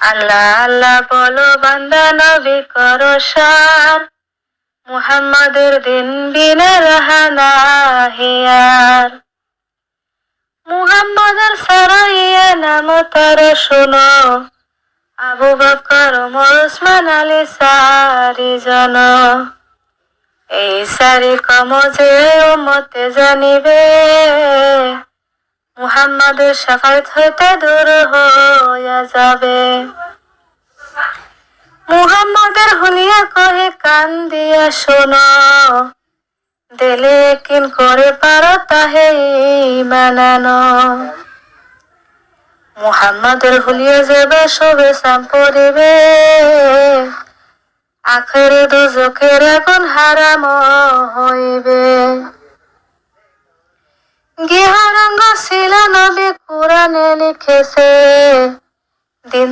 আল্লাহ আল্লাহ বলো বান্দা নবী করো সার, মুহাম্মাদের দিন বিনা রাহানা হিয়ার। মুহাম্মাদের সারাইয়া নাম তার শোনো, আবু বকর ওমর ওসমান আলী সারি জন। এই সারি কম যে উম্মতে জানিবে, মুহাম্মাদের শাফাত হইতে দূর হইয়া যাবে। মুহাম্মাদের হুলিয়া কহে কান দিয়া শোনো, দিলে কিন করে পারো তাহে মানানো। মুহাম্মাদের হুলিয়া যাবে সবে সাম পড়িবে, আখেরে দুজখের আগুন হারাম হইবে। গৃহরঙ্গ ছিল নবী কোরআনে লিখেছে, দিন